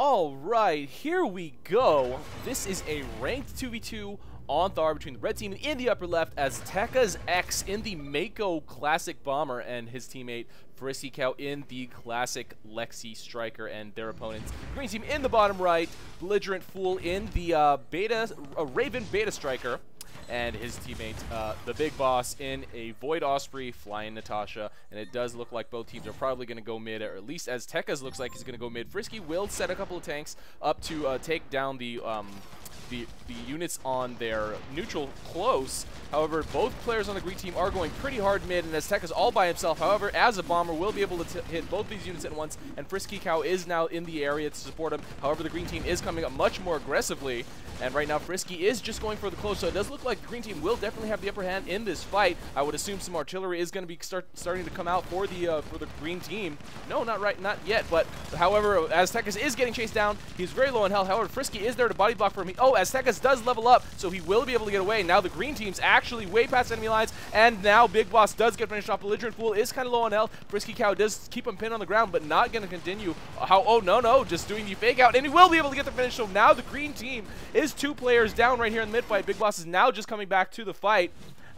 All right, here we go. This is a ranked 2v2 on Thar between the red team in the upper left as Tekka's X in the Mako Classic Bomber and his teammate Frisky Cow in the Classic Lexi Striker and their opponents. Green team in the bottom right, Belligerent Fool in the Raven Beta Striker, and his teammate, the Big Boss, in a Void Osprey flying Natasha. And it does look like both teams are probably going to go mid, or at least as Tekka's looks like he's going to go mid. Frisky will set a couple of tanks up to take down the units on their neutral close. However, both players on the green team are going pretty hard mid, and as Tekka's all by himself, however, as a bomber, will be able to hit both these units at once, and Frisky Cow is now in the area to support him. However, the green team is coming up much more aggressively, and right now Frisky is just going for the close, so it does look like the green team will definitely have the upper hand in this fight. I would assume some artillery is going to be starting to come out for the green team. No, not yet, but however, as Tekka's is getting chased down, he's very low on health. However, Frisky is there to body block for him. Oh, as Tekka's does level up, so he will be able to get away. Now the green team's actually way past enemy lines, and now Big Boss does get finished off. Belligerent Fool is kind of low on health. Frisky Cow does keep him pinned on the ground, but not going to continue. Oh, no, just doing the fake out, and he will be able to get the finish. So now the green team is 2 players down right here in the mid fight. Big Boss is now just coming back to the fight.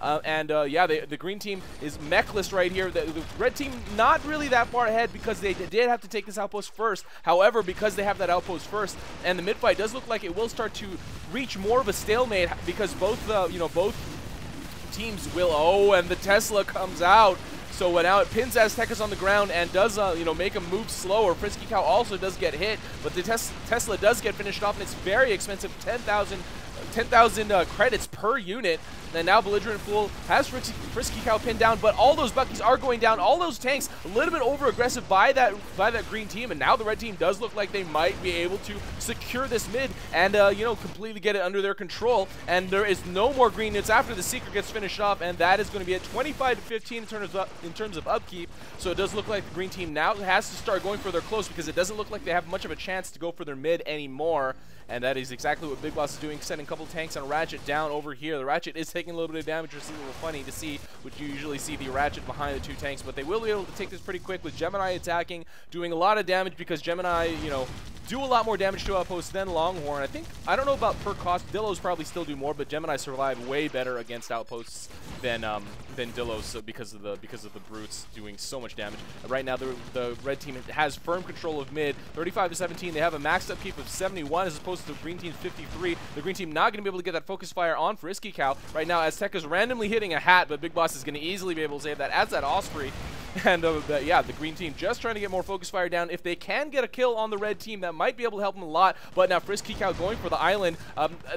Yeah, the green team is mechless right here. The red team not really that far ahead because they did have to take this outpost first. However, because they have that outpost first, and the mid fight does look like it will start to reach more of a stalemate because both teams will. Oh, and the Tesla comes out. So now it pins Aztecas on the ground and does, make him move slower. Frisky Cow also does get hit, but the Tesla does get finished off, and it's very expensive, 10,000 credits per unit. And now Belligerent Fool has Frisky Cow pinned down, but all those Buckies are going down. All those tanks a little bit over aggressive by that green team, and now the red team does look like they might be able to secure this mid and completely get it under their control. And there is no more green units after the Seeker gets finished off, and that is going to be at 25 to 15 in terms of upkeep. So it does look like the green team now has to start going for their close because it doesn't look like they have much of a chance to go for their mid anymore. And that is exactly what Big Boss is doing, sending a couple tanks on Ratchet down over here. The Ratchet is taking a little bit of damage, which is a little funny to see, which you usually see the Ratchet behind the 2 tanks, but they will be able to take this pretty quick with Gemini attacking, doing a lot of damage because Gemini, do a lot more damage to outposts than Longhorn. I don't know about per cost. Dillos probably still do more, but Gemini survive way better against outposts than Dillos, so because of the brutes doing so much damage. Right now the red team has firm control of mid, 35 to 17. They have a maxed upkeep of 71 as opposed to the green team's 53. The green team not going to be able to get that focus fire on Frisky Cow. Right now Aztecas randomly hitting a hat, but Big Boss is going to easily be able to save that as that Osprey. And yeah, the green team just trying to get more focus fire down. If they can get a kill on the red team, that might be able to help them a lot. But now Frisky Cow going for the island.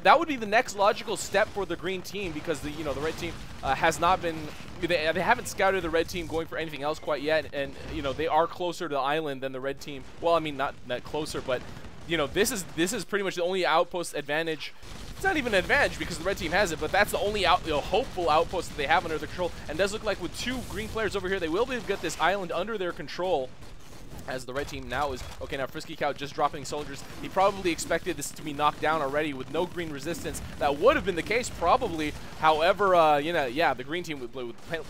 That would be the next logical step for the green team because the red team has not been. They haven't scouted the red team going for anything else quite yet, and they are closer to the island than the red team. Well, I mean not that closer, but this is pretty much the only outpost advantage. It's not even an advantage because the red team has it, but that's the only hopeful outpost that they have under their control. And it does look like with 2 green players over here, they will be able to get this island under their control. As the red team now is, okay, now Frisky Cow just dropping soldiers. He probably expected this to be knocked down already with no green resistance. That would have been the case probably. However, yeah, the green team with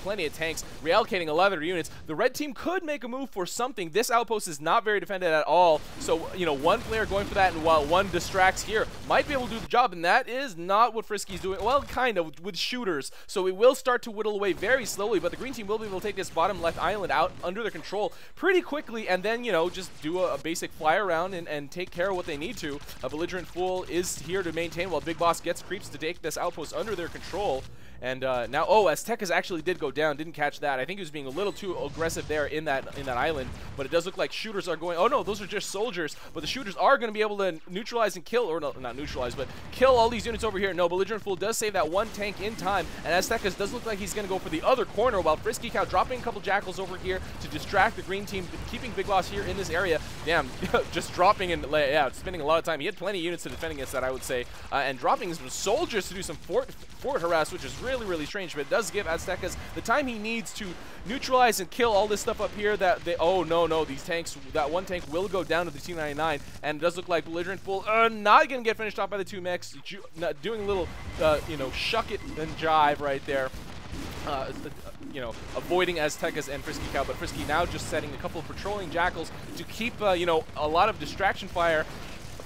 plenty of tanks, reallocating a lot of their units. The red team could make a move for something. This outpost is not very defended at all. So, one player going for that, and while one distracts here, might be able to do the job, and that is not what Frisky's doing. Well, kind of, with shooters. So it will start to whittle away very slowly, but the green team will be able to take this bottom left island out under their control pretty quickly, and then, just do a basic fly around and take care of what they need to. A Belligerent Fool is here to maintain while Big Boss gets creeps to take this outpost under their control. And now, Aztecas actually did go down. Didn't catch that. I think he was being a little too aggressive there in that island. But it does look like shooters are going. Oh no, those are just soldiers. But the shooters are going to be able to neutralize and kill, or no, not neutralize, but kill all these units over here. No, Belligerent Fool does save that 1 tank in time. And Aztecas does look like he's going to go for the other corner, while Frisky Cow dropping a couple jackals over here to distract the green team, keeping Big Boss here in this area. Damn, just dropping and spending a lot of time. He had plenty of units to defend against that, I would say, and dropping some soldiers to do some fort harass, which is really strange, but it does give Aztecas the time he needs to neutralize and kill all this stuff up here. Oh no, these tanks, that 1 tank will go down to the T-99, and it does look like Belligerent Fool not gonna get finished off by the 2 mechs, doing a little shuck it and jive right there. Avoiding Aztecas and Frisky Cow, but Frisky now just setting a couple of patrolling jackals to keep, a lot of distraction fire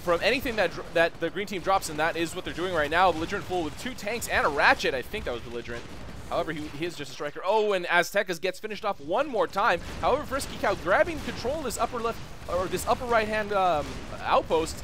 from anything that the green team drops, and that is what they're doing right now. Belligerent Fool with 2 tanks and a Ratchet. I think that was Belligerent. However, he is just a striker. Oh, and Aztecas gets finished off one more time. However, Frisky Cow grabbing control of this upper left, or this upper right-hand outpost,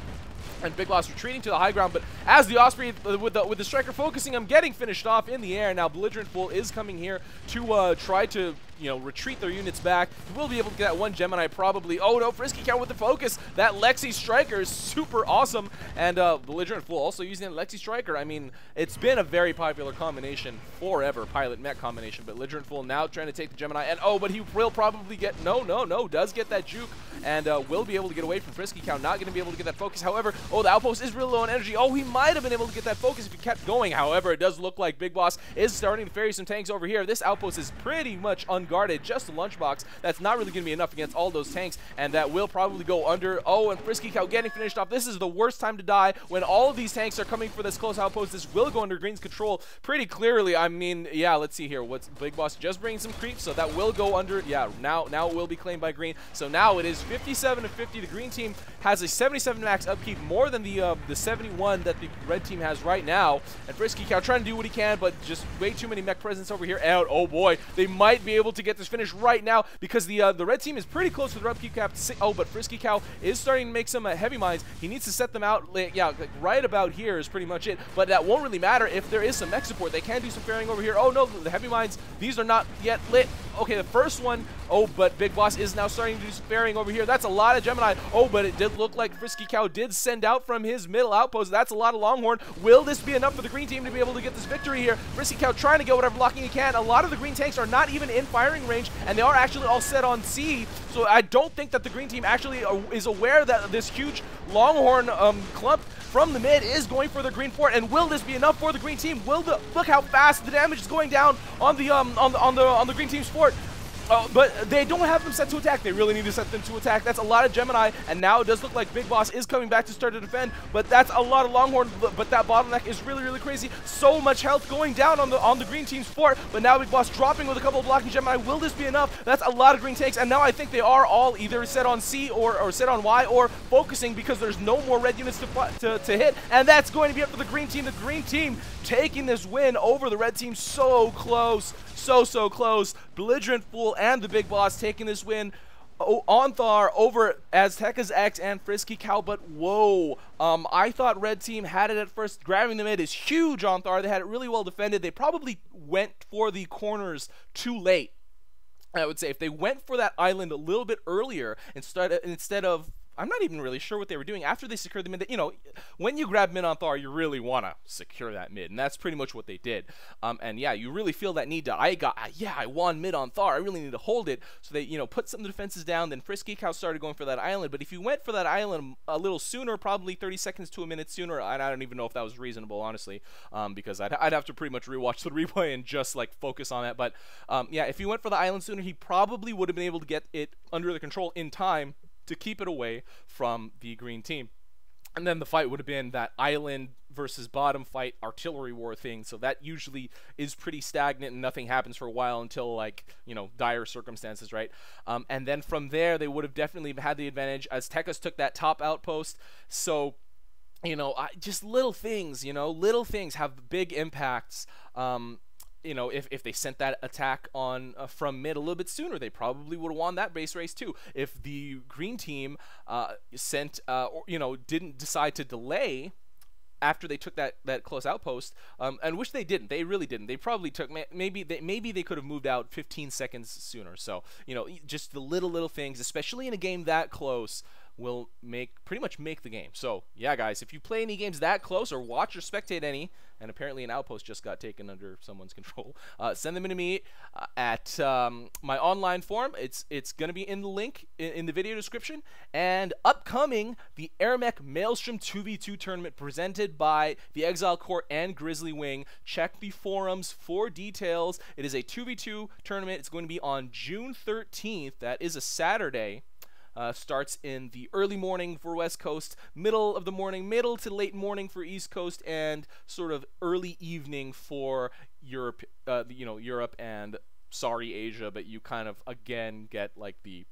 and Big Boss retreating to the high ground. But as the Osprey, with the striker focusing him, getting finished off in the air. Now Belligerent Fool is coming here to try to, you know, retreat their units back. He will be able to get that one Gemini probably. Oh no, Frisky Cow with the focus. That Lexi Striker is super awesome. And Belligerent Fool also using that Lexi Striker. I mean, it's been a very popular combination forever, pilot mech combination. But Belligerent Fool now trying to take the Gemini. And oh, but he will probably get, no, does get that juke. And will be able to get away from Frisky Cow. Not going to be able to get that focus. However, oh, the outpost is really low on energy. Oh, he might have been able to get that focus if he kept going. However, it does look like Big Boss is starting to ferry some tanks over here. This outpost is pretty much unguarded. Just a lunchbox. That's not really going to be enough against all those tanks, and that will probably go under. Oh, and Frisky Cow getting finished off. This is the worst time to die when all of these tanks are coming for this close outpost. This will go under Green's control pretty clearly. I mean, yeah, let's see here. What's Big Boss just bringing some creeps, so that will go under. Yeah, now it will be claimed by Green. So now it is 57-50. The Green team has a 77 max upkeep, more than the 71 that the Red team has right now. And Frisky Cow trying to do what he can, but just way too many mech presence over here. And oh boy, they might be able to get this finish right now because the Red team is pretty close to the upkeep cap. Oh, but Frisky Cow is starting to make some heavy mines. He needs to set them out. Yeah, like right about here is pretty much it. But that won't really matter if there is some mech support. They can do some ferrying over here. Oh no, the heavy mines, these are not yet lit. Okay, the first one. Oh, but Big Boss is now starting to do some ferrying over here. That's a lot of Gemini. Oh, but it did look like Frisky Cow did send out from his middle outpost. That's a lot of Longhorn. Will this be enough for the Green team to be able to get this victory here? Frisky Cow trying to get whatever blocking he can. A lot of the Green tanks are not even in firing range, and they are actually all set on C. So I don't think that the Green team actually is aware that this huge Longhorn clump from the mid is going for the Green fort. And will this be enough for the Green team? Look how fast the damage is going down on the Green team's fort. But they don't have them set to attack. They really need to set them to attack. That's a lot of Gemini, and now it does look like Big Boss is coming back to start to defend, but that's a lot of Longhorn, but that bottleneck is really, really crazy. So much health going down on the Green team's fort, but now Big Boss dropping with a couple of blocking Gemini. Will this be enough? That's a lot of Green tanks, and now I think they are all either set on C or set on Y or focusing because there's no more red units to hit, and that's going to be up for the Green team. The Green team taking this win over the Red team. So close. So close. Belligerent Fool and the Big Boss taking this win on Thar over Aztecas X and Frisky Cow. But whoa, I thought Red team had it at first. Grabbing the mid is huge on Thar. They had it really well defended. They probably went for the corners too late. I would say if they went for that island a little bit earlier instead of I'm not even really sure what they were doing after they secured the mid. You know, when you grab mid on Thar, you really want to secure that mid, and that's pretty much what they did. And yeah, you really feel that need to, I won mid on Thar, I really need to hold it. So they, you know, put some of the defenses down, then Frisky Cow started going for that island. But if you went for that island a little sooner, probably 30 seconds to a minute sooner, and I don't even know if that was reasonable, honestly, because I'd have to pretty much rewatch the replay and just like focus on that. But yeah, if you went for the island sooner, he probably would have been able to get it under the control in time to keep it away from the Green team. And then the fight would have been that island versus bottom fight artillery war thing. So that usually is pretty stagnant and nothing happens for a while until, like, you know, dire circumstances, right? And then from there, they would have definitely had the advantage as Aztecas took that top outpost. So, you know, just little things, you know, little things have big impacts. You know, if they sent that attack on from mid a little bit sooner, they probably would have won that base race too. If the Green team sent, or, you know, didn't decide to delay after they took that close outpost, and which they didn't. They really didn't. They probably took, maybe they could have moved out 15 seconds sooner. So, you know, just the little things, especially in a game that close, will pretty much make the game. So yeah, guys, if you play any games that close or watch or spectate any, and apparently an outpost just got taken under someone's control, send them to me at my online forum. It's gonna be in the link in the video description. And upcoming, the Aramec Maelstrom 2v2 tournament presented by the Exile Court and Grizzly Wing. Check the forums for details. It is a 2v2 tournament. It's going to be on June 13th. That is a Saturday. Starts in the early morning for West Coast, middle of the morning, middle to late morning for East Coast, and sort of early evening for Europe, you know, Europe and sorry Asia, but you kind of again get like the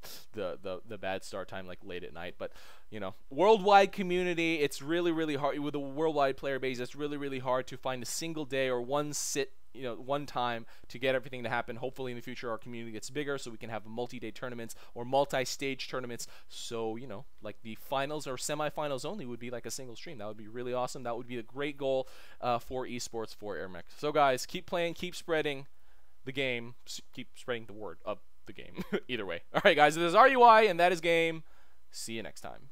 bad start time like late at night. But you know, worldwide community, it's really hard with a worldwide player base. It's really hard to find a single day or one time to get everything to happen. Hopefully in the future our community gets bigger so we can have multi-day tournaments or multi-stage tournaments. So, you know, like the finals or semifinals only would be like a single stream. That would be really awesome. That would be a great goal for esports for Airmech. So guys, keep playing, keep spreading the game, keep spreading the word of the game. Either way. All right, guys, this is RUI and that is game. See you next time.